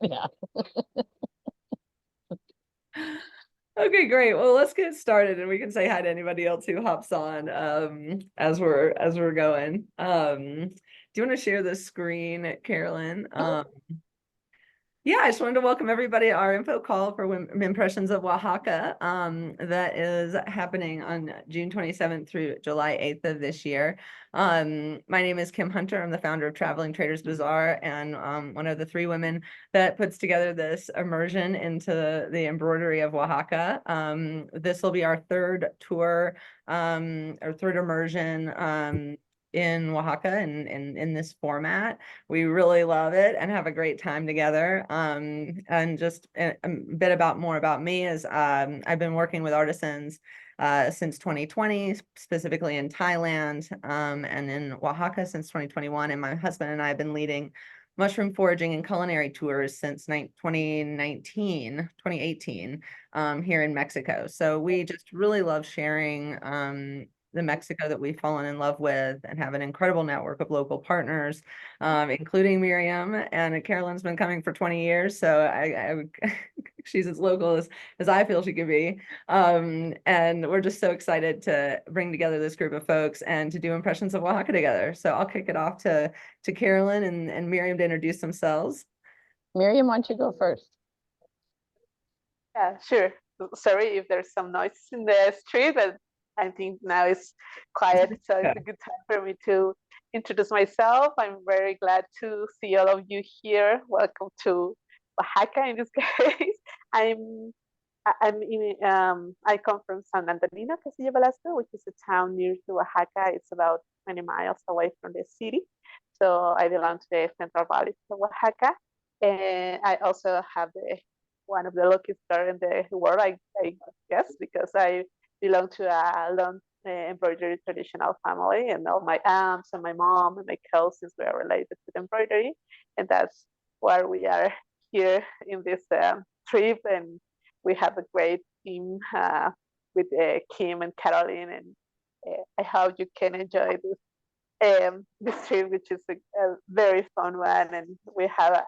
Yeah. Okay, great. Well, let's get started and we can say hi to anybody else who hops on as we're going. Do you want to share the screen, Carolyn? Yeah, I just wanted to welcome everybody to our info call for Impressions of Oaxaca. That is happening on June 27th through July 8th of this year. My name is Kim Hunter. I'm the founder of Traveling Traders Bazaar and one of the three women that puts together this immersion into the embroidery of Oaxaca. This will be our third tour, or third immersion in Oaxaca and in this format. We really love it and have a great time together. And just a bit more about me is I've been working with artisans since 2020, specifically in Thailand, and in Oaxaca since 2021. And my husband and I have been leading mushroom foraging and culinary tours since 2018, here in Mexico. So we just really love sharing the Mexico that we've fallen in love with and have an incredible network of local partners, including Miriam. And Carolyn's been coming for 20 years, so she's as local as I feel she could be. And we're just so excited to bring together this group of folks and to do Impressions of Oaxaca together. So I'll kick it off to Carolyn and Miriam to introduce themselves. Miriam, why don't you go first? Yeah, sure. Sorry if there's some noise in the street, but I think now it's quiet, so it's a good time for me to introduce myself. I'm very glad to see all of you here. Welcome to Oaxaca in this case. I come from San Antonino, Castillo Velasco, which is a town near to Oaxaca. It's about 20 miles away from the city. So I belong to the Central Valley of Oaxaca. And I also have one of the luckiest stars in the world, I guess, because I belong to a long embroidery traditional family, and all my aunts and my mom and my cousins were related to embroidery, and that's why we are here in this trip, and we have a great team with Kim and Caroline, and I hope you can enjoy this trip, which is a very fun one, and we have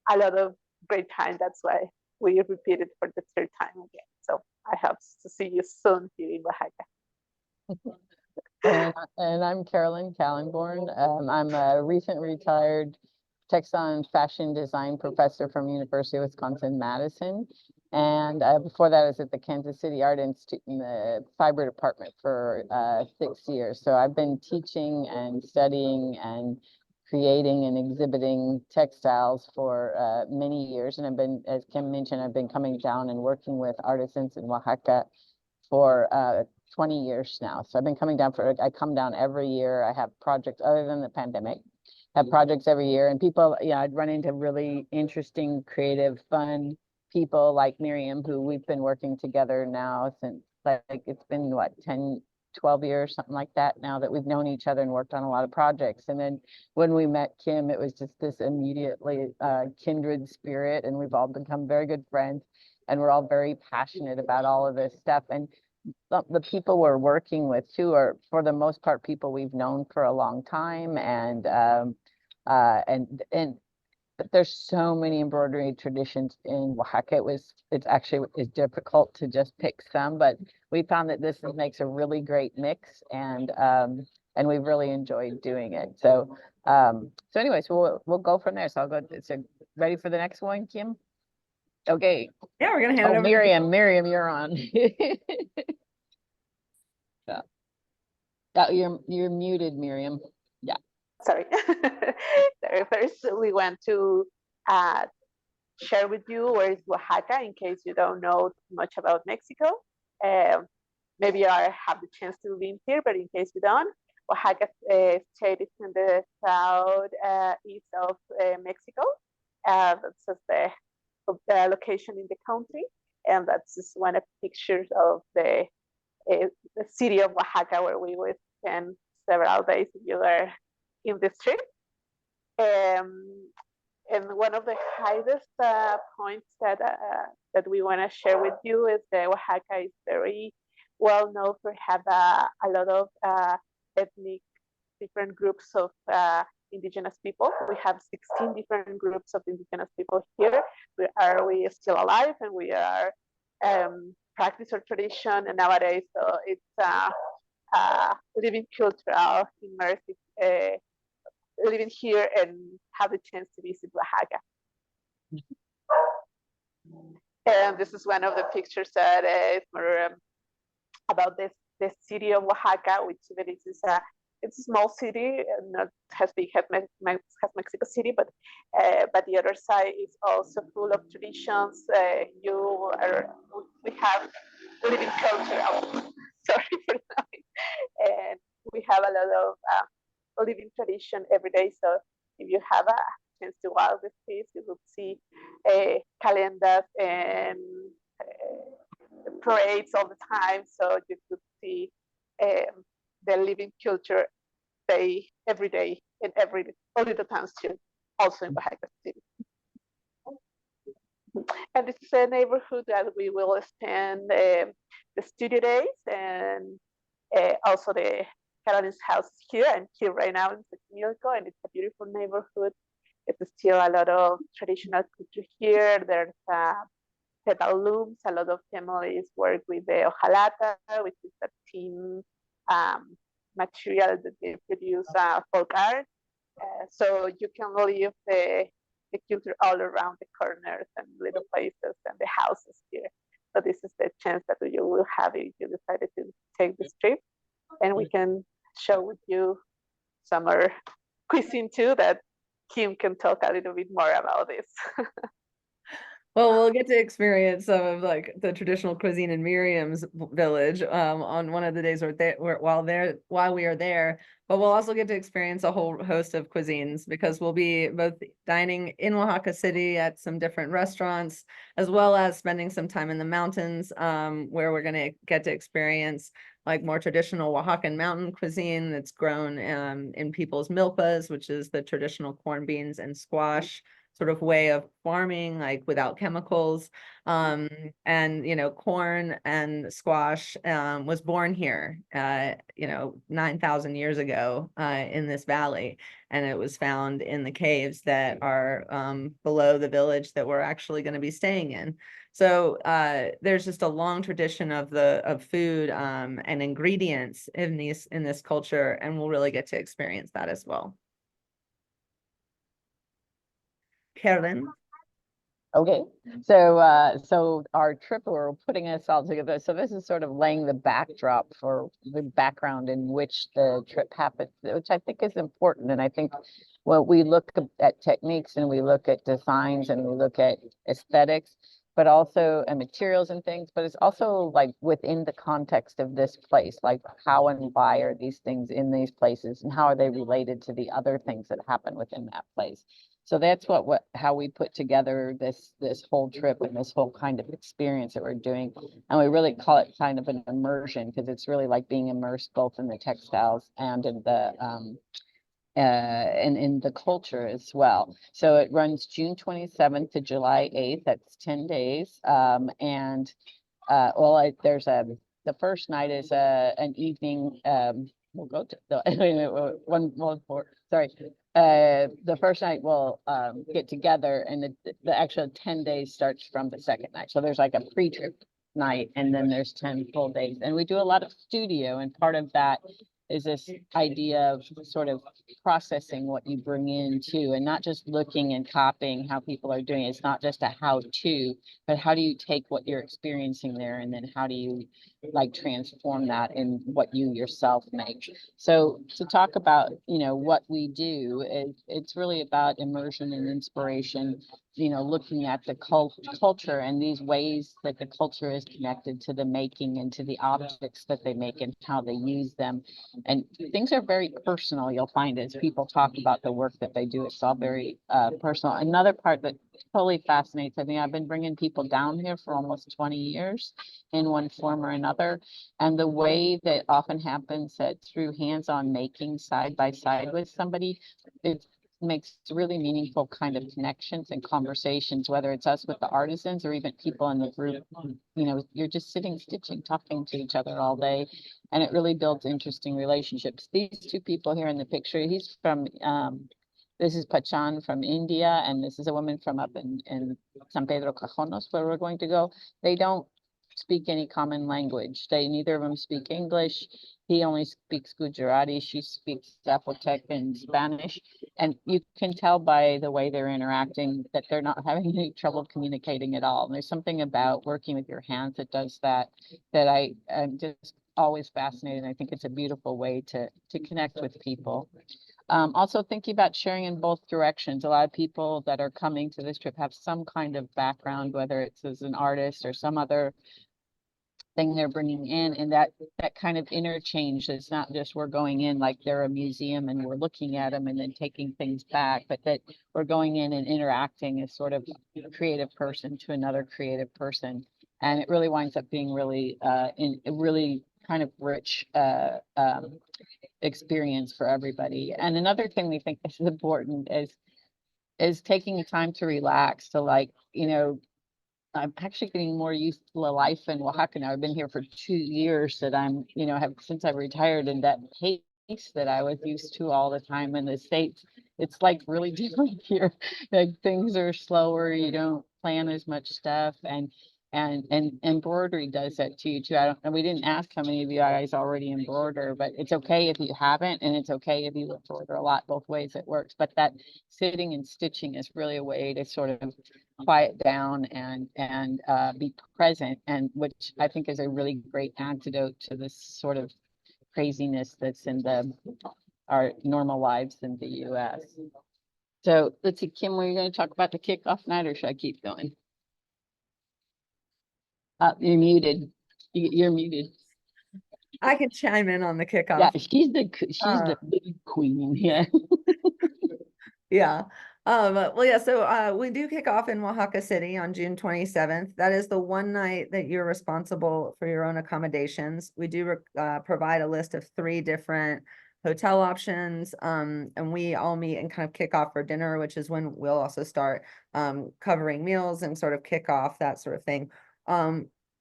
a lot of great time. That's why we repeat it for the third time again. So I hope to see you soon here in Oaxaca. And I'm Carolyn Callenborn. I'm a recent retired textile and fashion design professor from University of Wisconsin-Madison. And before that, I was at the Kansas City Art Institute in the fiber department for 6 years. So I've been teaching and studying and creating and exhibiting textiles for many years. And I've been, as Kim mentioned, I've been coming down and working with artisans in Oaxaca for 20 years now. So I've been coming down I come down every year. I have projects other than the pandemic, have projects every year. And people, I'd run into really interesting, creative, fun people like Miriam, who we've been working together now since, like, it's been what, 10, 12 years, something like that now that we've known each other and worked on a lot of projects. And then when we met Kim, it was just this immediately kindred spirit, and we've all become very good friends, and we're all very passionate about all of this stuff. And the people we're working with too are, for the most part, people we've known for a long time, and but there's so many embroidery traditions in Oaxaca. It's actually difficult to just pick some, but we found that this makes a really great mix, and we've really enjoyed doing it. So anyways, we'll go from there. So I'll go. So ready for the next one, Kim? Okay. Yeah, we're gonna hand it over. Miriam, you're on. Yeah. You're muted, Miriam. Yeah. Sorry. First, we want to share with you where is Oaxaca, in case you don't know much about Mexico. Maybe you have the chance to be here, but in case you don't, Oaxaca state is in the south east of Mexico. That's just the location in the country, and that's just one of the pictures of the city of Oaxaca, where we would spend several days if you were in this trip. And one of the highest points that we want to share with you is that Oaxaca is very well known for have a lot of ethnic different groups of indigenous people. We have 16 different groups of indigenous people here, are we still alive and we are practice our tradition. And nowadays, so it's living cultural, immersive, living here and have the chance to visit Oaxaca. And this is one of the pictures that is more about the city of Oaxaca, which even is it's a small city, not as big as Mexico City, but the other side is also full of traditions. We have living culture. Sorry for that. And we have a lot of living tradition every day. So if you have a chance to walk the streets, you will see calendars and parades all the time. So you could see the living culture every day in all the towns too, also in Oaxaca City. And this is a neighborhood that we will spend the studio days and also the Caroline's house here. I'm here right now in Xochimilco, and it's a beautiful neighborhood. It's still a lot of traditional culture here. There's pedal looms. A lot of families work with the hojalata, which is a tin material that they produce folk art. So you can live the culture all around the corners and little places and the houses here. So this is the chance that you will have if you decided to take this trip. And we can show with you some other cuisine too that Kim can talk a little bit more about this. Well, we'll get to experience some of like the traditional cuisine in Miriam's village on one of the days while we are there. But we'll also get to experience a whole host of cuisines because we'll be both dining in Oaxaca City at some different restaurants, as well as spending some time in the mountains where we're going to get to experience like more traditional Oaxacan mountain cuisine that's grown in people's milpas, which is the traditional corn, beans, and squash sort of way of farming, like without chemicals. And, you know, corn and squash was born here, 9,000 years ago in this valley. And it was found in the caves that are below the village that we're actually going to be staying in. So there's just a long tradition of food and ingredients in this culture, and we'll really get to experience that as well. Karen. Okay, so our trip, we're putting us all together. So this is sort of laying the backdrop for the background in which the trip happened, which I think is important. And I think when we look at techniques and we look at designs and we look at aesthetics, but also and materials and things, but it's also like within the context of this place, like how and why are these things in these places and how are they related to the other things that happen within that place. So that's how we put together this whole trip and this whole kind of experience that we're doing. And we really call it kind of an immersion because it's really like being immersed both in the textiles and in the culture as well. So it runs June 27th to July 8th. That's 10 days. The first night is an evening. We'll go to the one more. Sorry. The first night we'll get together, and the actual 10 days starts from the second night. So there's like a pre-trip night, and then there's 10 full days. And we do a lot of studio, and part of that is this idea of sort of processing what you bring in too, and not just looking and copying how people are doing. It's not just a how-to, but how do you take what you're experiencing there, and then how do you like transform that in what you yourself make. So to talk about, what we do, it's really about immersion and inspiration, looking at the culture and these ways that the culture is connected to the making and to the objects that they make and how they use them. And things are very personal. You'll find as people talk about the work that they do, it's all very personal. Another part that totally fascinates me, I've been bringing people down here for almost 20 years in one form or another. And the way that often happens that through hands-on making side by side with somebody, it makes really meaningful kind of connections and conversations, whether it's us with the artisans or even people in the group. You're just sitting, stitching, talking to each other all day, and it really builds interesting relationships. These two people here in the picture, he's from This is Pachan from India, and this is a woman from up in San Pedro Cajonos, where we're going to go. They don't speak any common language. Neither of them speak English. He only speaks Gujarati. She speaks Zapotec and Spanish. And you can tell by the way they're interacting that they're not having any trouble communicating at all. And there's something about working with your hands that does that, that I'm just always fascinated. I think it's a beautiful way to connect with people. Also thinking about sharing in both directions. A lot of people that are coming to this trip have some kind of background, whether it's as an artist or some other thing they're bringing in, and that kind of interchange. It's not just we're going in like they're a museum and we're looking at them and then taking things back, but that we're going in and interacting as sort of a creative person to another creative person. And it really winds up being really in a really kind of rich experience for everybody. And another thing we think is important is taking time to relax, to like, I'm actually getting more used to the life in Oaxaca now. I've been here for 2 years that have since I retired, and that pace that I was used to all the time in the States, it's like really different here. Like things are slower, you don't plan as much stuff, and embroidery does that to you too. I don't know, we didn't ask how many of you guys already embroider, but it's okay if you haven't, and it's okay if you embroider a lot. Both ways it works, but that sitting and stitching is really a way to sort of quiet down and be present, and which I think is a really great antidote to this sort of craziness that's in our normal lives in the US. So let's see, Kim, were you going to talk about the kickoff night, or should I keep going? You're muted. You're muted. I can chime in on the kickoff. Yeah, she's the big queen. Yeah. Yeah. Well, yeah, so we do kick off in Oaxaca City on June 27th. That is the one night that you're responsible for your own accommodations. We do provide a list of 3 different hotel options, and we all meet and kind of kick off for dinner, which is when we'll also start covering meals and sort of kick off that sort of thing.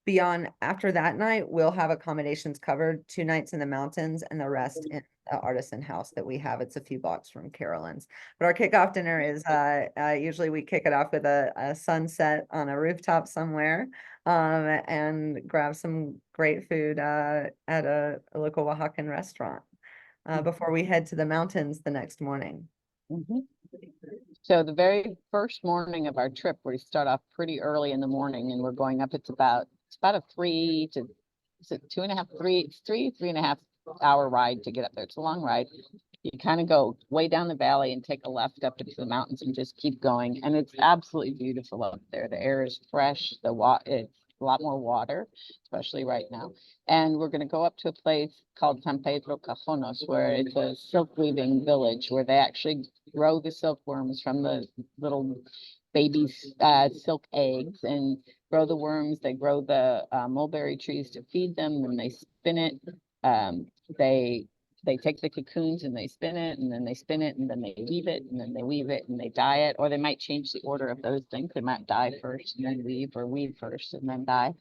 Beyond after that night, we'll have accommodations covered 2 nights in the mountains and the rest in the artisan house that we have. It's a few blocks from Carolyn's. But our kickoff dinner is usually we kick it off with a sunset on a rooftop somewhere, and grab some great food at a local Oaxacan restaurant before we head to the mountains the next morning. Mm-hmm. So the very first morning of our trip, we start off pretty early in the morning, and we're going up. It's about a 3 to 3.5 hour ride to get up there. It's a long ride. You kind of go way down the valley and take a left up into the mountains and just keep going. And it's absolutely beautiful up there. The air is fresh. It's a lot more water, especially right now. And we're going to go up to a place called San Pedro Cajonos, where it's a silk weaving village where they actually grow the silkworms from the little baby silk eggs and grow the worms. They grow the mulberry trees to feed them, and they spin it. They take the cocoons and they spin it, and then they spin it, and then they weave it, and then they weave it, and they dye it. Or they might change the order of those things. They might dye first and then weave, or weave first and then dye.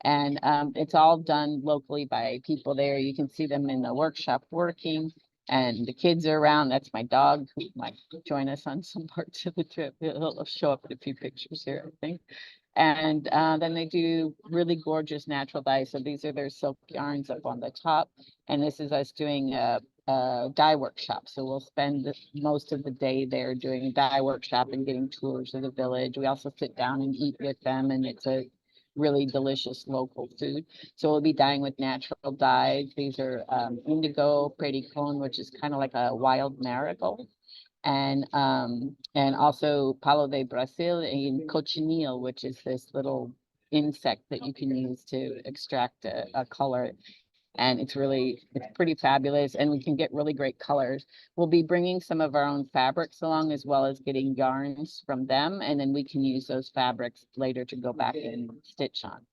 And it's all done locally by people there. You can see them in the workshop working, and the kids are around. That's my dog, who might join us on some parts of the trip. He'll show up in a few pictures here, I think. And then they do really gorgeous natural dyes. So these are their silk yarns up on the top. And this is us doing a dye workshop. So we'll spend most of the day there doing a dye workshop and getting tours of the village. We also sit down and eat with them, and it's a really delicious local food. So we'll be dyeing with natural dyes. These are indigo pericon, which is kind of like a wild marigold. And also palo de Brasil and cochineal, which is this little insect that you can use to extract a color. And it's pretty fabulous, and we can get really great colors. We'll be bringing some of our own fabrics along, as well as getting yarns from them, and then we can use those fabrics later to go back and stitch on.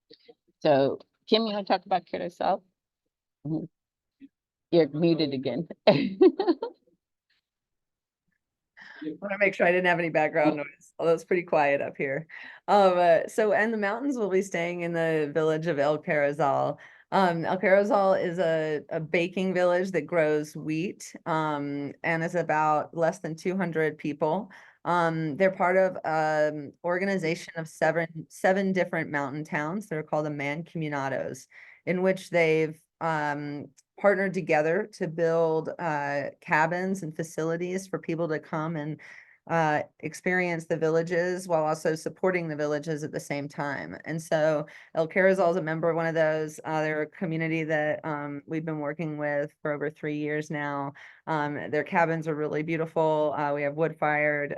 So Kim, you want to talk about carousel? Mm-hmm. You're muted again. I want to make sure I didn't have any background noise, although it's pretty quiet up here. So in the mountains, we'll be staying in the village of El Carazal. El Carrizal is a baking village that grows wheat and is about less than 200 people. They're part of an organization of seven different mountain towns that are called the Mancomunados, in which they've partnered together to build cabins and facilities for people to come and experience the villages while also supporting the villages at the same time. And so El Carrizal is a member of one of those. They're a community that we've been working with for over 3 years now. Their cabins are really beautiful. We have wood fires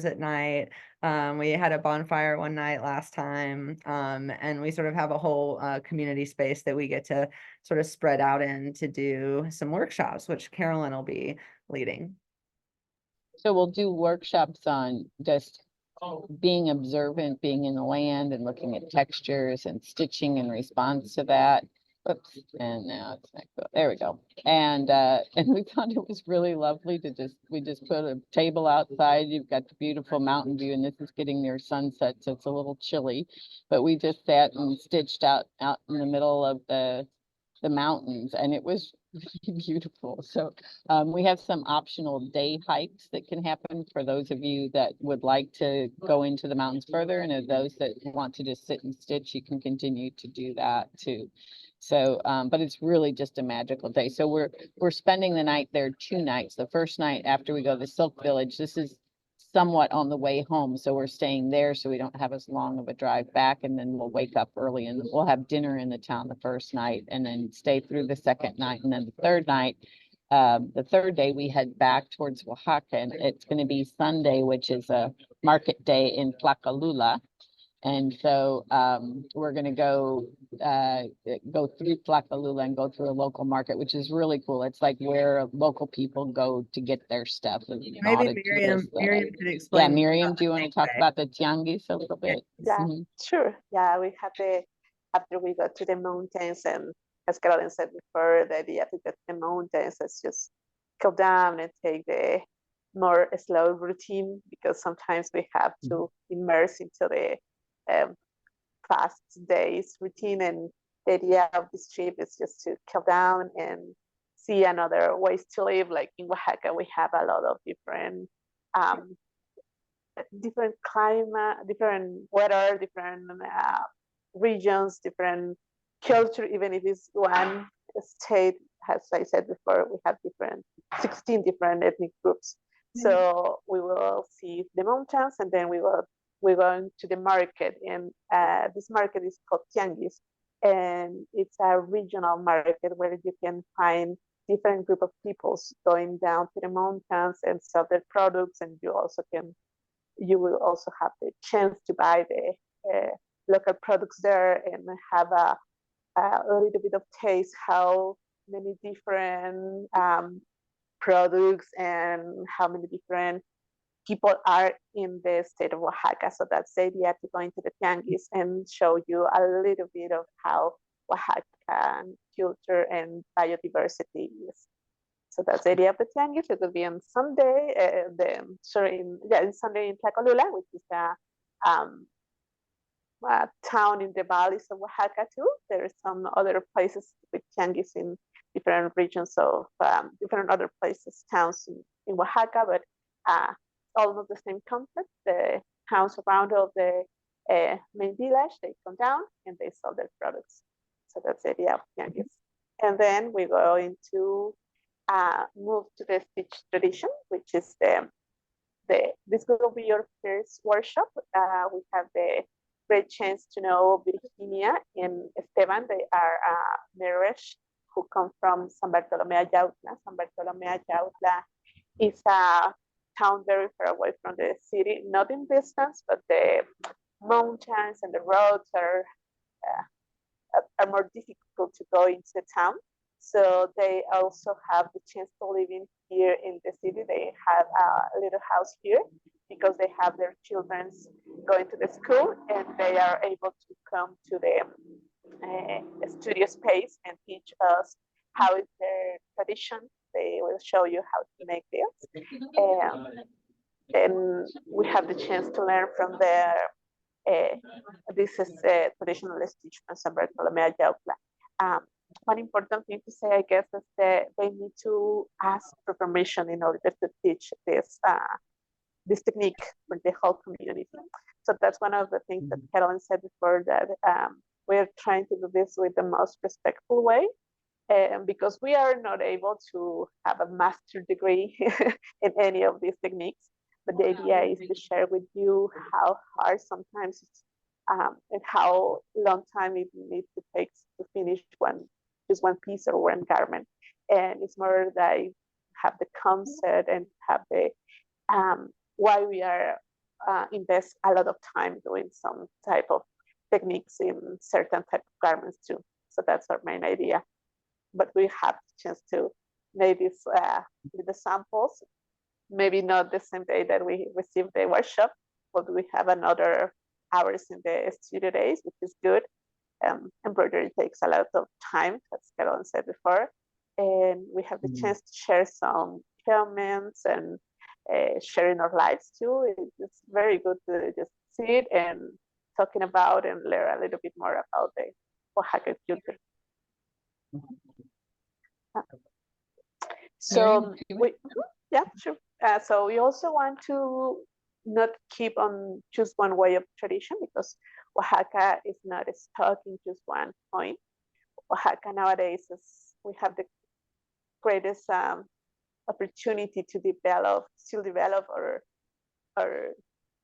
at night. We had a bonfire one night last time. And we sort of have a whole community space that we get to sort of spread out in to do some workshops, which Carolyn will be leading. So we'll do workshops on just being observant, being in the land and looking at textures and stitching in response to that. Whoops, and now it's not good. There we go. And we thought it was really lovely to we just put a table outside. You've got the beautiful mountain view, and this is getting near sunset, so it's a little chilly. But we just sat and stitched out in the middle of the mountains, and it was really beautiful. So we have some optional day hikes that can happen for those of you that would like to go into the mountains further, and those that want to just sit and stitch, you can continue to do that too. So but it's really just a magical day. So we're spending the night there 2 nights. The first night after we go to the Silk Village, this is somewhat on the way home, so we're staying there so we don't have as long of a drive back, and then we'll wake up early and we'll have dinner in the town the first night and then stay through the second night, and then the third night, the third day we head back towards Oaxaca, and it's going to be Sunday, which is a market day in Tlacalula. And so we're going to go through Tlacalula and go through a local market, which is really cool. It's like where local people go to get their stuff. And Maybe Miriam could explain. Yeah, Miriam, do you want to talk about the tianguis a little bit? Yeah, sure. Yeah, we have after we go to the mountains, and as Carolyn said before, the idea to go to the mountains is just go down and take the more slow routine, because sometimes we have to immerse into the fast days routine, and the idea of this trip is just to come down and see another ways to live. Like in Oaxaca, we have a lot of different climate, different weather, different regions, different culture. Even if it's one state, as I said before, we have 16 different ethnic groups. So we will see the mountains, and then we're going to the market, and this market is called Tianguis, and it's a regional market where you can find different group of peoples going down to the mountains and sell their products, and you will also have the chance to buy the local products there and have a little bit of taste how many different products and how many different people are in the state of Oaxaca. So that's the idea, to go into the Tianguis and show you a little bit of how Oaxaca culture and biodiversity is. So that's the idea of the Tianguis. It will be on Sunday, Sunday in Tlacolula, which is a town in the valleys of Oaxaca too. There are some other places with Tianguis in different regions of different other places, towns in Oaxaca, but almost the same concept. The towns around of the main village, they come down and they sell their products. So that's the idea of Tianguis. And then we're going to move to the stitch tradition, which is this will be your first workshop. We have the great chance to know Virginia and Esteban. They are marriage who come from San Bartolome Ayautla. San Bartolome Ayautla is a town very far away from the city, not in distance, but the mountains and the roads are more difficult to go into the town. So they also have the chance to live in here in the city. They have a little house here because they have their children going to the school, and they are able to come to the studio space and teach us how is their tradition. They will show you how to make this. And we have the chance to learn from their This is traditional stitch from San Bartolome Yautla. One important thing to say, I guess, is that they need to ask for permission in order to teach this technique for the whole community. So that's one of the things that Carolyn said before, that we're trying to do this with the most respectful way. And because we are not able to have a master degree in any of these techniques, but the idea is to share with you how hard sometimes it's, and how long time it needs to take to finish just one piece or one garment. And it's more that I have the concept and have the why we are invest a lot of time doing some type of techniques in certain type of garments too. So that's our main idea. But we have the chance to make this with the samples, maybe not the same day that we receive the workshop, but we have another hours in the studio days, which is good. Embroidery takes a lot of time, as Carolyn said before, and we have the chance to share some comments and sharing our lives too. It's very good to just see it and talking about and learn a little bit more about the Oaxaca culture. So yeah, sure. So we also want to not keep on just one way of tradition, because Oaxaca is not stuck in just one point. Oaxaca nowadays we have the greatest opportunity to still develop our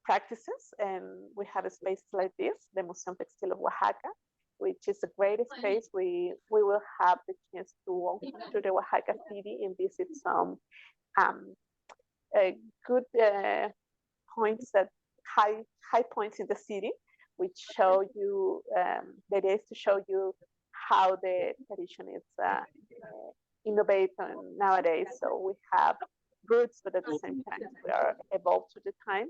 practices, and we have a space like this, the Museo Textil of Oaxaca, which is a great space. We will have the chance to walk through the Oaxaca city and visit some good points, that high points in the city, which show you the idea is to show you how the tradition is innovating nowadays. So we have roots, but at the same time we are evolved to the time,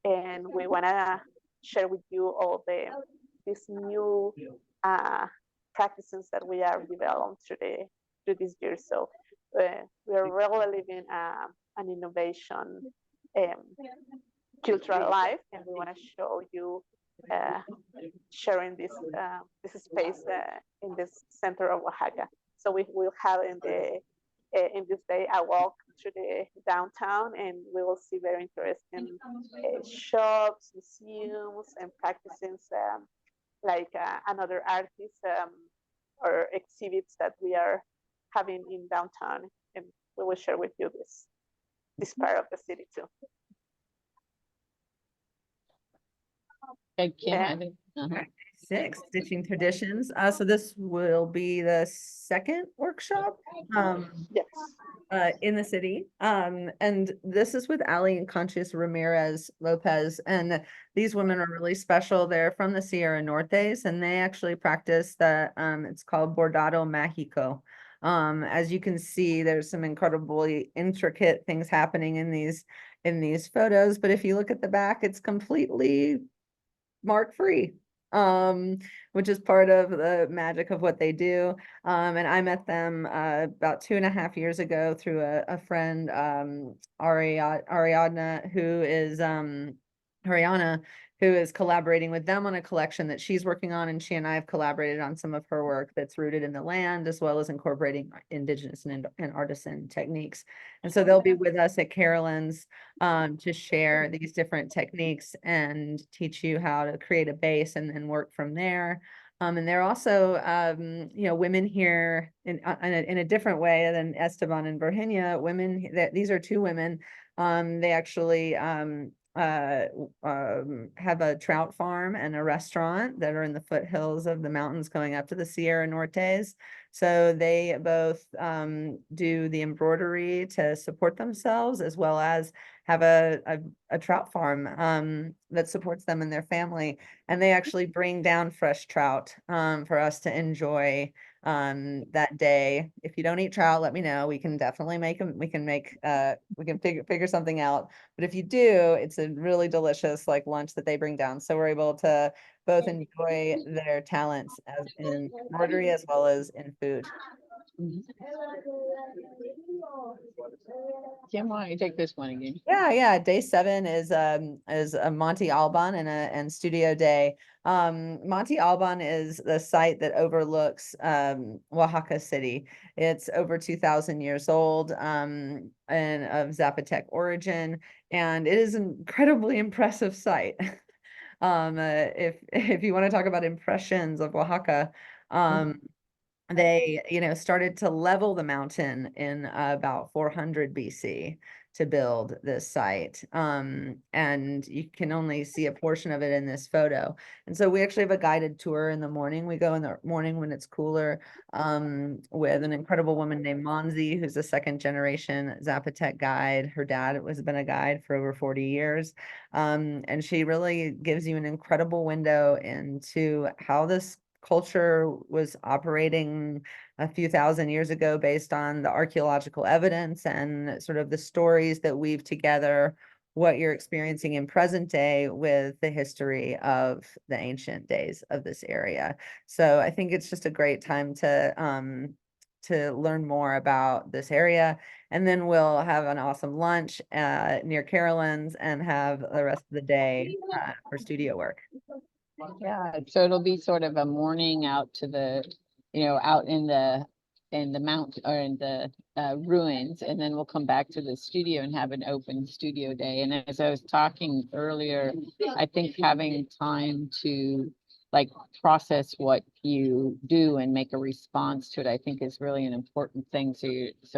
and we want to share with you all these new practices that we are developing through this year. So we are really living an innovation cultural life, and we want to show you sharing this space in this center of Oaxaca. So we will have in this day a walk through the downtown, and we will see very interesting shops, museums, and practices like another artists or exhibits that we are having in downtown, and we will share with you this part of the city too. Okay, Kim, I think. Six stitching traditions. So this will be the second workshop Yes. in the city. And this is with Ali and Conchis Ramirez Lopez. And these women are really special. They're from the Sierra Nortes, and they actually practice it's called Bordado Mágico. As you can see, there's some incredibly intricate things happening in these photos. But if you look at the back, it's completely mark-free, which is part of the magic of what they do. And I met them about 2.5 years ago through a friend, Ariadna, who is collaborating with them on a collection that she's working on, and she and I have collaborated on some of her work that's rooted in the land, as well as incorporating indigenous and artisan techniques. And so they'll be with us at Carolyn's to share these different techniques and teach you how to create a base and then work from there. And they're also, women here in a different way than Esteban and Virginia. These are two women. They actually have a trout farm and a restaurant that are in the foothills of the mountains going up to the Sierra Nortes. So they both do the embroidery to support themselves, as well as have a trout farm that supports them and their family. And they actually bring down fresh trout for us to enjoy that day. If you don't eat trout, let me know. We can definitely make them. We can figure something out. But if you do, it's a really delicious lunch that they bring down. So we're able to both enjoy their talents as in embroidery as well as in food. Kim, why don't you take this one again? Yeah. Day 7 is a Monte Alban and studio day. Monte Alban is the site that overlooks Oaxaca City. It's over 2,000 years old, and of Zapotec origin, and it is an incredibly impressive site. If you want to talk about impressions of Oaxaca, they started to level the mountain in about 400 BC to build this site, and you can only see a portion of it in this photo. And so we actually have a guided tour in the morning. We go in the morning when it's cooler, with an incredible woman named Monzi, who's a second generation Zapotec guide. Her dad has been a guide for over 40 years, and she really gives you an incredible window into how this culture was operating a few thousand years ago based on the archaeological evidence and sort of the stories that weave together what you're experiencing in present day with the history of the ancient days of this area. So I think it's just a great time to learn more about this area. And then we'll have an awesome lunch near Carolyn's and have the rest of the day for studio work. Yeah, so it'll be sort of a morning out to the, out in the mount or in the ruins, and then we'll come back to the studio and have an open studio day. And as I was talking earlier, I think having time to like process what you do and make a response to it, I think is really an important thing. So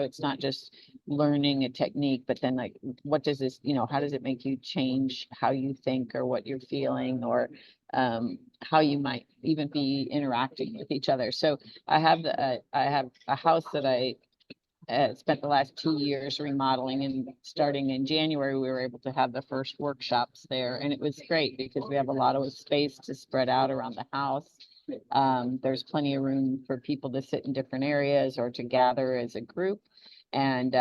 it's not just learning a technique, but then like, what does this, how does it make you change how you think or what you're feeling, or how you might even be interacting with each other. So I have a house that I spent the last 2 years remodeling, and starting in January, we were able to have the first workshops there. And it was great because we have a lot of space to spread out around the house. There's plenty of room for people to sit in different areas or to gather as a group. And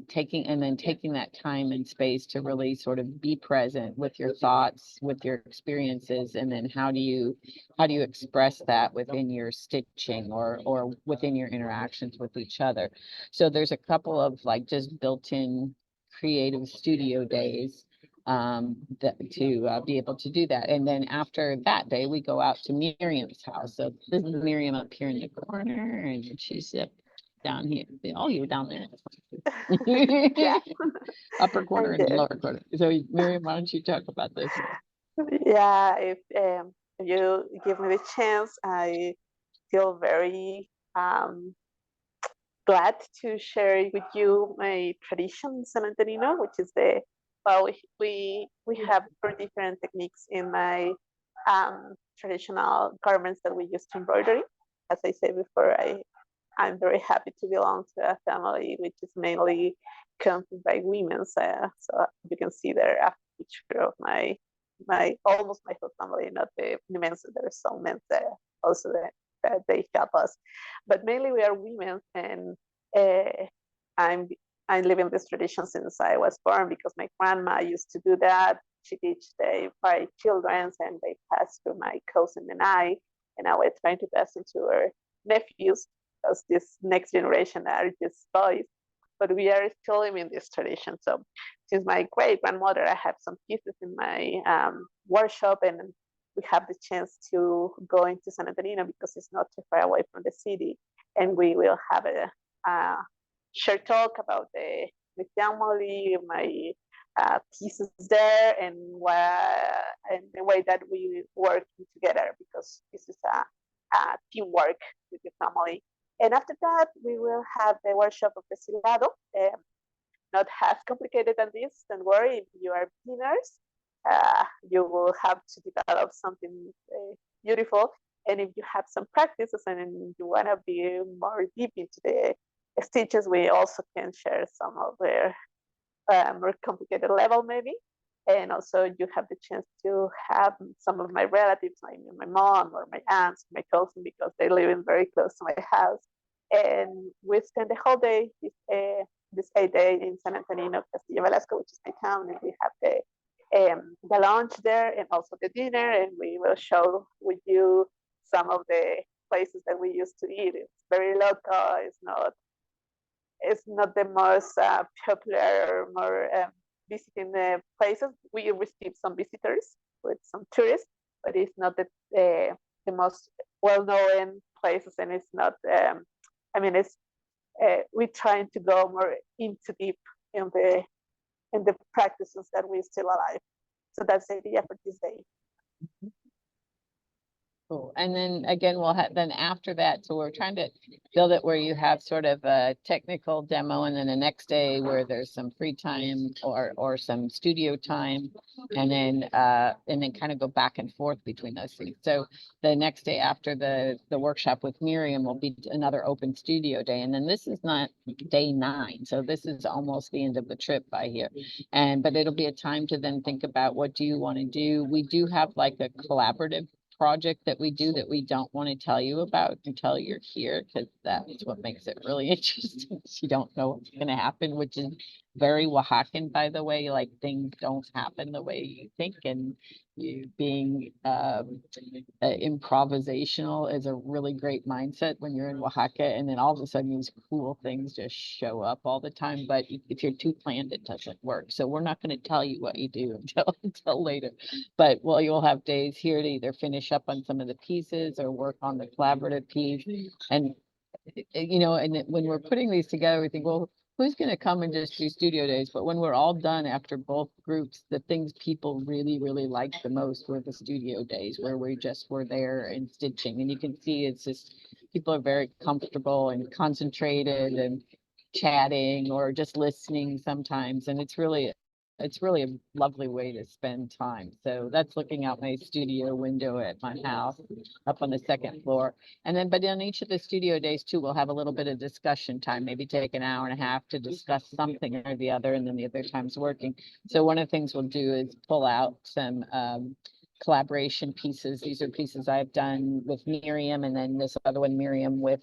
taking that time and space to really sort of be present with your thoughts, with your experiences, and then how do you express that within your stitching or within your interactions with each other. So there's a couple of like just built-in creative studio days to be able to do that. And then after that day, we go out to Miriam's house. So this is Miriam up here in the corner, and she's down here. Oh, you're down there. Yeah. Upper corner I'm and good. lower corner. So Miriam, why don't you talk about this? Yeah, if you give me the chance, I feel very glad to share with you my tradition in San Antonino, which is we have 4 different techniques in my traditional garments that we use to embroidery. As I said before, I'm very happy to belong to a family which is mainly composed by women. So you can see there a picture of my almost my whole family, not the men. So there are some men there also that they help us, but mainly we are women. And I'm living this tradition since I was born because my grandma used to do that. She teach the 5 children, and they passed through my cousin and I, and now we're trying to pass into our nephews, because this next generation are just boys, but we are still living this tradition. So since my great grandmother, I have some pieces in my workshop, and we have the chance to go into San Antonino because it's not too far away from the city, and we will have a short talk about the family, my pieces there, and the way that we work together, because this is a teamwork with the family. And after that, we will have the workshop of the silado. Not as complicated than this. Don't worry, if you are beginners, you will have to develop something beautiful. And if you have some practices and you want to be more deep into the stitches, we also can share some of their more complicated level maybe. And also you have the chance to have some of my relatives, my mom or my aunts, my cousin, because they live in very close to my house. And we spend the whole day, this 8 day in San Antonino, Castillo Velasco, which is my town, and we have the lunch there and also the dinner, and we will show with you some of the places that we used to eat. It's very local. It's not the most popular or more visiting places. We receive some visitors with some tourists, but it's not the most well-known places, and it's not. I mean, it's we're trying to go more into deep in the practices that we're still alive. So that's the idea for this day. Cool. And then again, we'll have, then after that, so we're trying to build it where you have sort of a technical demo, and then the next day where there's some free time or some studio time, and then kind of go back and forth between those things. So the next day after the workshop with Miriam will be another open studio day. And then this is not day 9. So this is almost the end of the trip by here. But it'll be a time to then think about, what do you want to do? We do have like a collaborative project that we do that we don't want to tell you about until you're here, because that's what makes it really interesting. You don't know what's going to happen, which is very Oaxacan, by the way. Like, things don't happen the way you think, and you being improvisational is a really great mindset when you're in Oaxaca, and then all of a sudden these cool things just show up all the time. But if you're too planned, it doesn't work. So we're not going to tell you what you do until later. But well, you'll have days here to either finish up on some of the pieces or work on the collaborative piece. And and when we're putting these together, we think, well, who's going to come and just do studio days? But when we're all done after both groups, the things people really, really liked the most were the studio days, where we just were there and stitching. And you can see it's just, people are very comfortable and concentrated and chatting or just listening sometimes. And it's really a lovely way to spend time. So that's looking out my studio window at my house up on the 2nd floor. And then, but on each of the studio days too, we'll have a little bit of discussion time, maybe take an hour and a half to discuss something or the other, and then the other time's working. So one of the things we'll do is pull out some collaboration pieces. These are pieces I've done with Miriam, and then this other one, Miriam, with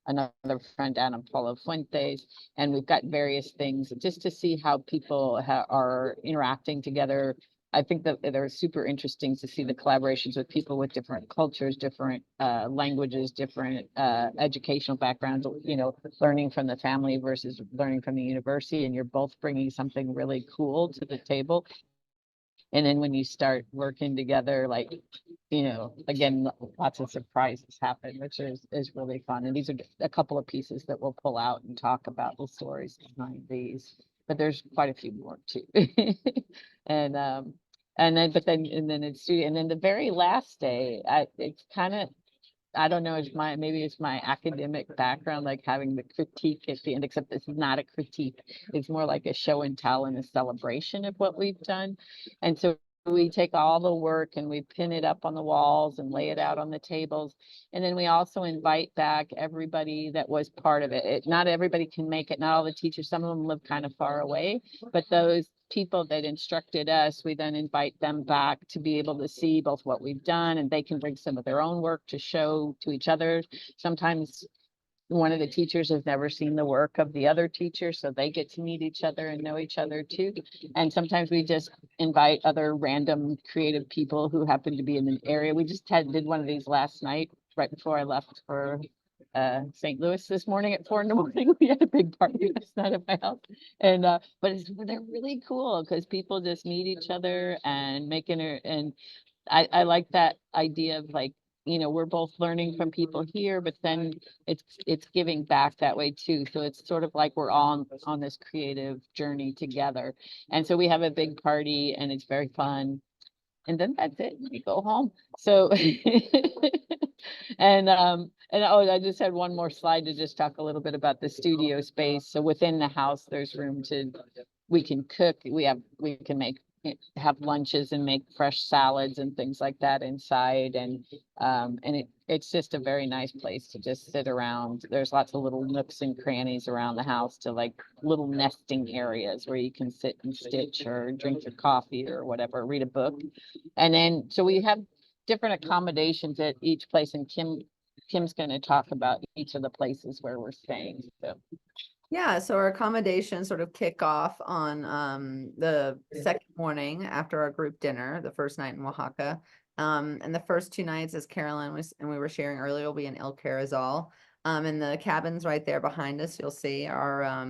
another friend, Ana Paula Fuentes. And we've got various things just to see how people are interacting together. I think that they're super interesting to see the collaborations with people with different cultures, different languages, different educational backgrounds, learning from the family versus learning from the university. And you're both bringing something really cool to the table. And then when you start working together, like, again, lots of surprises happen, which is really fun. And these are just a couple of pieces that we'll pull out and talk about the stories behind these, but there's quite a few more too. And then it's studio, and then the very last day, it's kind of, I don't know, maybe it's my academic background, like having the critique at the end, except this is not a critique. It's more like a show and tell and a celebration of what we've done. And so we take all the work and we pin it up on the walls and lay it out on the tables. And then we also invite back everybody that was part of it. Not everybody can make it, not all the teachers, some of them live kind of far away, but those people that instructed us, we then invite them back to be able to see both what we've done, and they can bring some of their own work to show to each other. Sometimes one of the teachers has never seen the work of the other teacher, so they get to meet each other and know each other too. And sometimes we just invite other random creative people who happen to be in an area. We just did one of these last night, right before I left for St. Louis this morning at 4 a.m. We had a big party last night at my house, and but they're really cool because people just meet each other and making it. And I like that idea of, like, we're both learning from people here, but then it's giving back that way too. So it's sort of like we're all on this creative journey together. And so we have a big party and it's very fun. And then that's it. We go home. So and oh, I just had one more slide to just talk a little bit about the studio space. So within the house, there's room we can cook. We can have lunches and make fresh salads and things like that inside. And it's just a very nice place to just sit around. There's lots of little nooks and crannies around the house, to like little nesting areas where you can sit and stitch or drink your coffee or whatever, read a book. And then, so we have different accommodations at each place, and Kim's going to talk about each of the places where we're staying. So Yeah, so our accommodations sort of kick off on the second morning after our group dinner, the first night in Oaxaca. And the first 2 nights, as Carolyn was and we were sharing earlier, will be in El Carazal. And the cabins right there behind us, you'll see are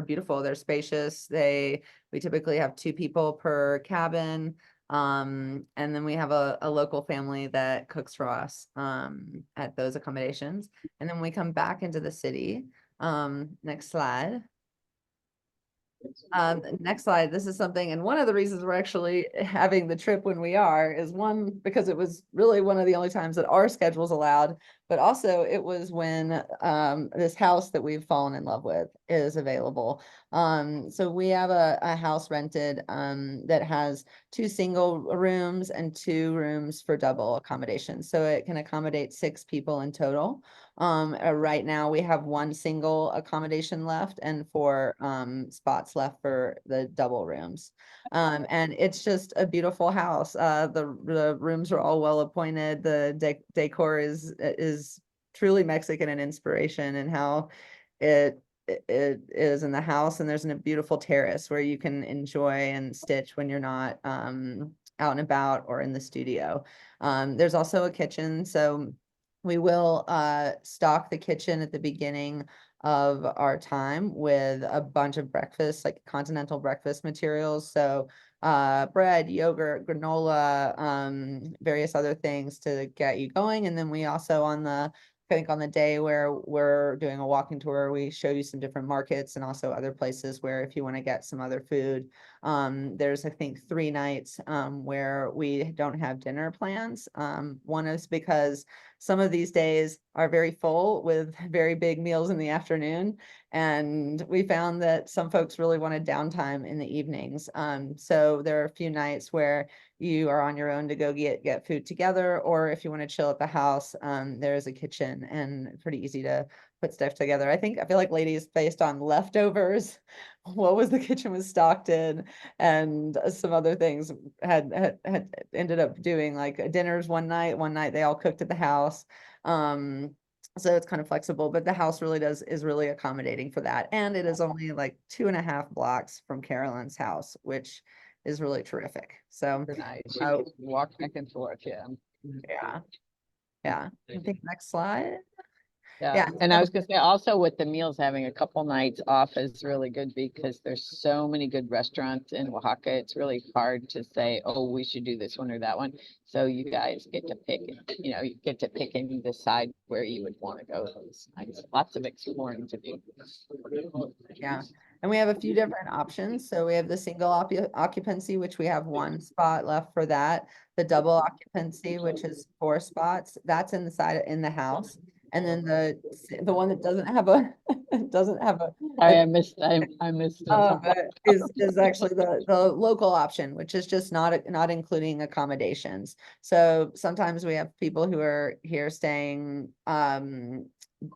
beautiful. They're spacious. We typically have 2 people per cabin. And then we have a local family that cooks for us at those accommodations. And then we come back into the city. Next slide. Next slide, this is something, and one of the reasons we're actually having the trip when we are is one, because it was really one of the only times that our schedules allowed, but also it was when this house that we've fallen in love with is available. So we have a house rented that has 2 single rooms and 2 rooms for double accommodation. So it can accommodate 6 people in total. Right now we have 1 single accommodation left and 4 spots left for the double rooms. And it's just a beautiful house. The rooms are all well appointed. The decor is truly Mexican in inspiration, and how it is in the house. And there's a beautiful terrace where you can enjoy and stitch when you're not out and about or in the studio. There's also a kitchen, so we will stock the kitchen at the beginning of our time with a bunch of breakfast, like continental breakfast materials. So bread, yogurt, granola, various other things to get you going. And then we also I think on the day where we're doing a walking tour, we show you some different markets and also other places where if you want to get some other food. There's, I think, 3 nights where we don't have dinner plans. One is because some of these days are very full with very big meals in the afternoon. And we found that some folks really wanted downtime in the evenings. So there are a few nights where you are on your own to go get food together, or if you want to chill at the house, there is a kitchen and pretty easy to put stuff together. I feel like ladies, based on leftovers, what was the kitchen was stocked in, and some other things had ended up doing like dinners one night they all cooked at the house. So it's kind of flexible, but the house really is really accommodating for that. And it is only like 2.5 blocks from Carolyn's house, which is really terrific. So Nice. You can walk back and forth, yeah. yeah. I think next slide. Yeah, Yeah. and I was gonna say also with the meals, having a couple nights off is really good because there's so many good restaurants in Oaxaca. It's really hard to say, oh, we should do this one or that one. So you guys get to pick, you get to pick and decide where you would want to go those nights. Lots of exploring to do. Yeah. And we have a few different options. So we have the single occupancy, which we have 1 spot left for that. The double occupancy, which is 4 spots, that's in the house. And then the one that doesn't have a I missed is actually the local option, which is just not including accommodations. So sometimes we have people who are here staying on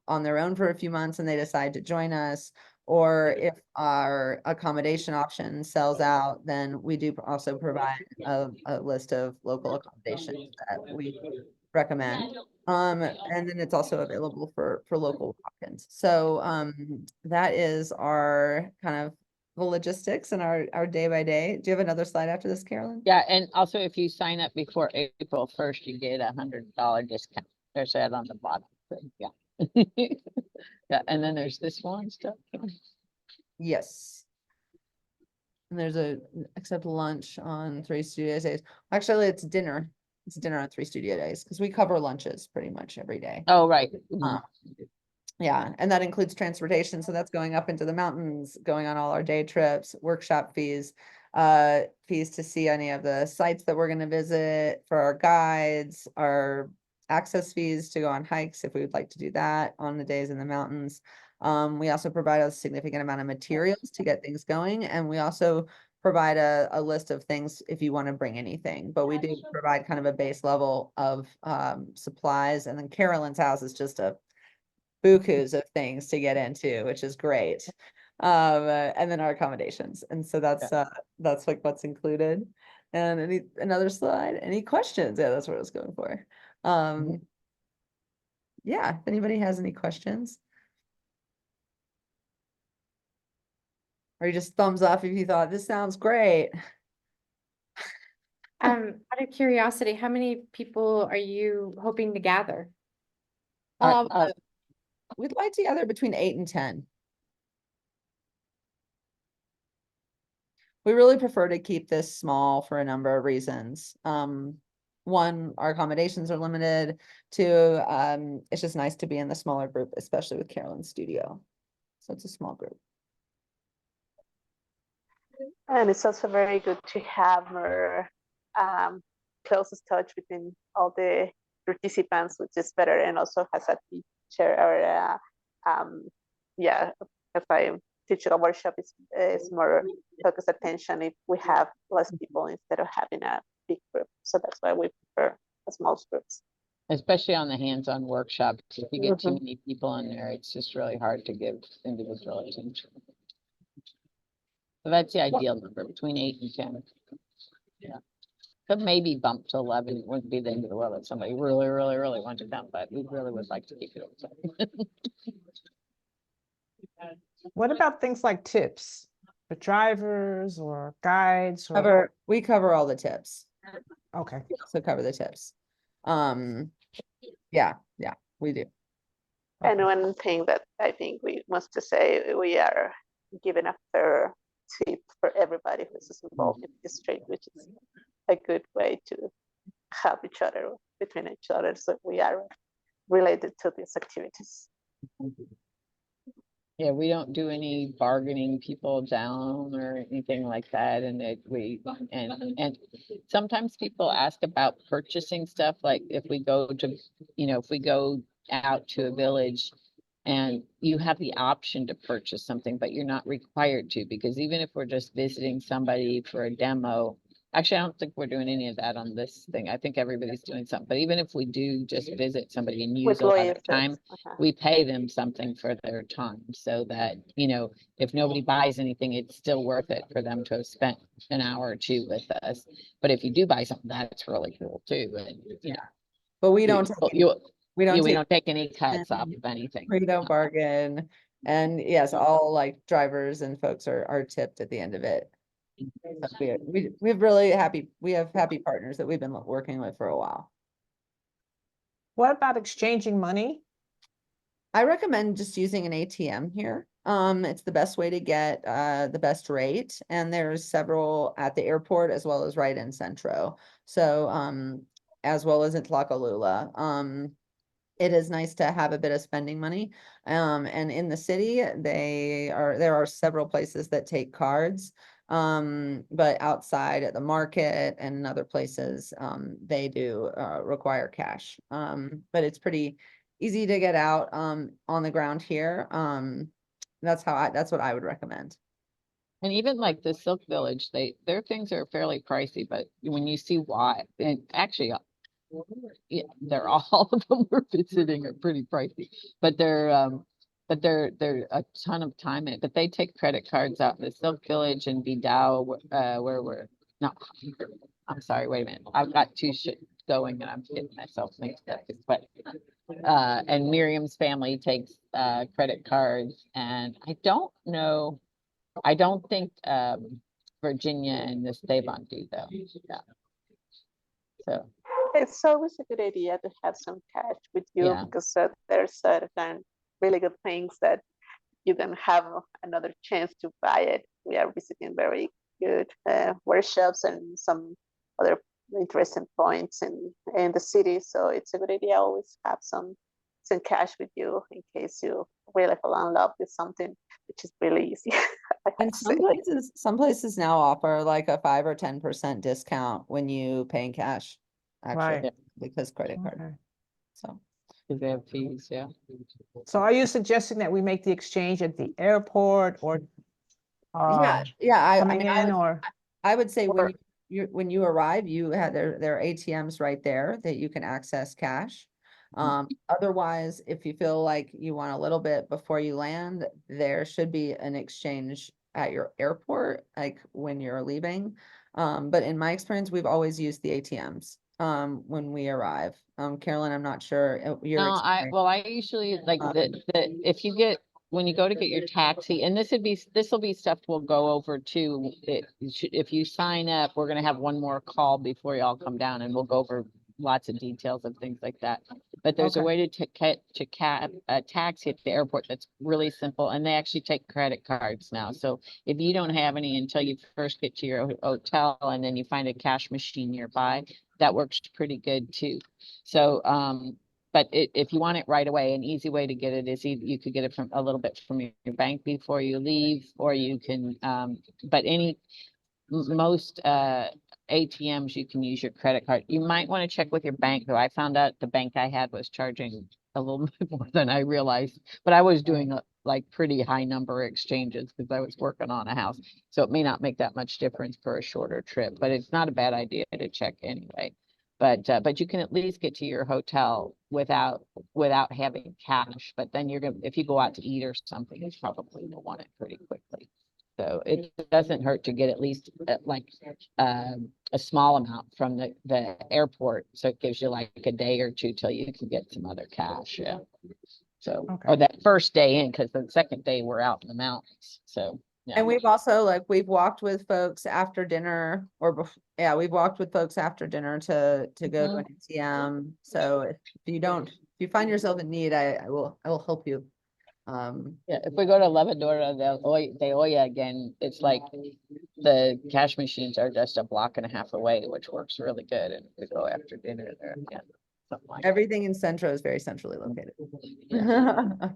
their own for a few months and they decide to join us. Or if our accommodation option sells out, then we do also provide a list of local accommodations that we recommend. And then it's also available for local walk-ins. So that is our kind of the logistics and our day by day. Do you have another slide after this, Carolyn? Yeah, and also if you sign up before April 1st, you get $100 discount. There's that on the bottom. So, yeah. Yeah, and then there's this one stuff. Yes. And there's except lunch on 3 studio days. Actually, it's dinner. It's dinner on 3 studio days because we cover lunches pretty much every day. Oh, right. Yeah, and that includes transportation. So that's going up into the mountains, going on all our day trips, workshop fees, fees to see any of the sites that we're going to visit, for our guides, our access fees to go on hikes if we would like to do that on the days in the mountains. We also provide a significant amount of materials to get things going, and we also provide a list of things if you want to bring anything, but we do provide kind of a base level of supplies. And then Carolyn's house is just a bukus of things to get into, which is great. And then our accommodations. And so that's like what's included. And another slide, any questions? Yeah, that's what I was going for. Yeah, if anybody has any questions. Or you just thumbs up if you thought this sounds great? Out of curiosity, how many people are you hoping to gather? Um, we'd like to gather between 8 and 10. We really prefer to keep this small for a number of reasons. One, our accommodations are limited. Two, it's just nice to be in the smaller group, especially with Carolyn's studio. So it's a small group. And it's also very good to have more closest touch between all the participants, which is better, and also has a teacher or yeah, if I teach a workshop, is more focused attention if we have less people instead of having a big group. So that's why we prefer small groups. Especially on the hands-on workshops, if you get too many people in there, it's just really hard to give individual attention. So that's the ideal number, between 8 and 10. Yeah. Could maybe bump to 11. It wouldn't be the end of the world if somebody really, really, really wanted to come, but we really would like to keep it at 10. What about things like tips for drivers or guides? Or... We cover all the tips. Okay. So cover the tips. Yeah, we do. And one thing that I think we must to say, we are giving a fair tip for everybody who's involved in this trade, which is a good way to help each other between each other. So we are related to these activities. Yeah, we don't do any bargaining people down or anything like that. And and sometimes people ask about purchasing stuff, like if we go to, if we go out to a village and you have the option to purchase something, but you're not required to, because even if we're just visiting somebody for a demo, actually, I don't think we're doing any of that on this thing. I think everybody's doing something, but even if we do just visit somebody and use a lot of their time, we pay them something for their time, so that, if nobody buys anything, it's still worth it for them to have spent an hour or two with us. But if you do buy something, that's really cool too. And, But we don't we don't take any cuts off of anything. We don't bargain. And yes, all like drivers and folks are tipped at the end of it. We have happy partners that we've been working with for a while. What about exchanging money? I recommend just using an ATM here. It's the best way to get the best rate, and there's several at the airport as well as right in Centro. So as well as in Tlacalula. It is nice to have a bit of spending money. And in the city, there are several places that take cards. But outside at the market and other places, they do require cash. But it's pretty easy to get out on the ground here. That's what I would recommend. And even like the Silk Village, their things are fairly pricey, but when you see why, and actually, yeah, they're all of them we're visiting are pretty pricey, but they're a ton of time in it. But they take credit cards out in the Silk Village and Vidal, where we're no, I'm sorry, wait a minute. I've got two shit going and I'm getting myself mixed up. But and Miriam's family takes credit cards, and I don't think Virginia and the Esteban do though. Yeah. So it's always a good idea to have some cash with you, because there's certain really good things that you don't have another chance to buy it. We are visiting very good workshops and some other interesting points in the city. So it's a good idea always have some cash with you in case you really fall in love with something, which is really easy. And some places now offer like a 5 or 10% discount when you pay in cash, actually, Right. because credit card. Okay. So because they have fees, yeah. So are you suggesting that we make the exchange at the airport or coming in, or I would say when you arrive, you have there are ATMs right there that you can access cash. Otherwise, if you feel like you want a little bit before you land, there should be an exchange at your airport, like when you're leaving. But in my experience, we've always used the ATMs when we arrive. Carolyn, I'm not sure your No, experience. I usually like if you get when you go to get your taxi, and this will be stuff we'll go over too. If you sign up, we're gonna have one more call before you all come down and we'll go over lots of details of things like that. But there's a Okay. way to cab a taxi at the airport that's really simple, and they actually take credit cards now. So if you don't have any until you first get to your hotel and then you find a cash machine nearby, that works pretty good too. So, but if you want it right away, an easy way to get it is you could get it from a little bit from your bank before you leave, or you can, but most ATMs, you can use your credit card. You might want to check with your bank, though. I found out the bank I had was charging a little bit more than I realized, but I was doing like pretty high number exchanges because I was working on a house. So it may not make that much difference for a shorter trip, but it's not a bad idea to check anyway. But you can at least get to your hotel without having cash. But then if you go out to eat or something, you probably will want it pretty quickly. So it doesn't hurt to get at least a small amount from the airport. So it gives you like a day or two till you can get some other cash. Yeah. So, Okay. or that first day in, because the second day we're out in the mountains. So, yeah. And we've also we've walked with folks after dinner we've walked with folks after dinner to go to an ATM. So if you find yourself in need, I will help you. Yeah, if we go to Lavadora de Olla again, it's like the cash machines are just a block and a half away, which works really good. And we go after dinner there again. Something like that. Everything in Centro is very centrally located. Yeah.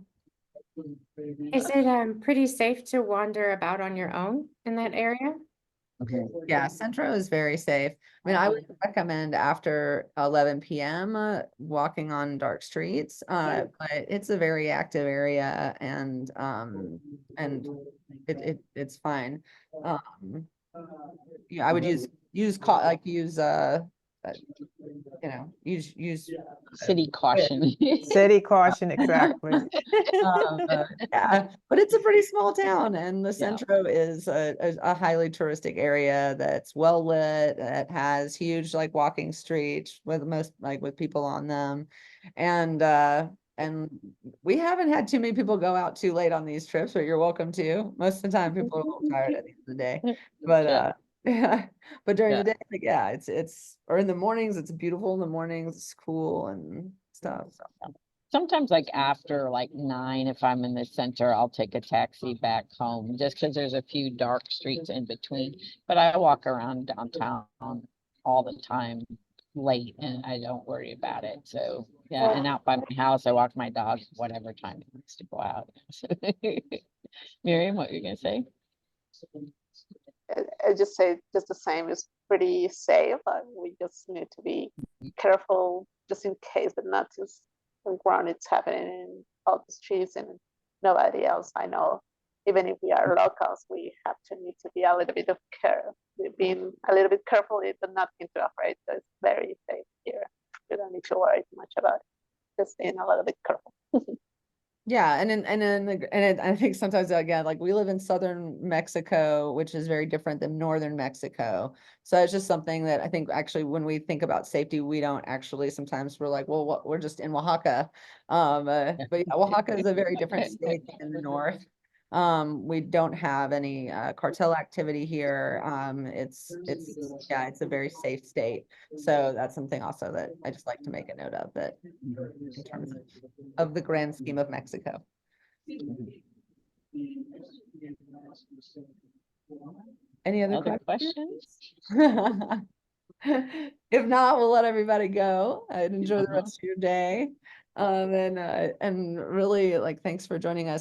Is it pretty safe to wander about on your own in that area? Yeah, Centro is very safe. I mean, I would recommend after 11 p.m. Walking on dark streets, but it's a very active area, and it's fine. Yeah, I would use City caution. City caution, exactly. yeah, but it's a pretty small town, and the Yeah. Centro is a highly touristic area that's well lit, that has huge walking streets with with people on them, and we haven't had too many people go out too late on these trips, but you're welcome to. Most of the time people are a little tired at the end of the day, but Yeah. yeah, but during Yeah. the day, yeah, it's or in the mornings, it's beautiful in the mornings, it's cool and stuff. So. Sometimes after 9, if I'm in the center, I'll take a taxi back home just because there's a few dark streets in between. But I walk around downtown all the time late and I don't worry about it. So yeah, and out by my house, I walk my dog whatever time it wants to go out. Miriam, what were you gonna say? I just say just the same. It's pretty safe. We just need to be careful just in case, but not just ground it's happening in all the streets and nobody else. I know even if we are locals, we have to need to be a little bit of care. We've been a little bit careful, but not too afraid. So it's very safe here. We don't need to worry too much about it. Just being a little bit careful. Yeah, I think sometimes again, we live in southern Mexico, which is very different than northern Mexico. So it's just something that I think actually when we think about safety, we don't actually sometimes we're like, well, we're just in Oaxaca. But yeah, Oaxaca is a very different state than the north. We don't have any cartel activity here. It's a very safe state. So that's something also that I just like to make a note of, that in terms of the grand scheme of Mexico. Any other questions? If not, we'll let everybody go and enjoy the rest of your day. And really thanks for joining us.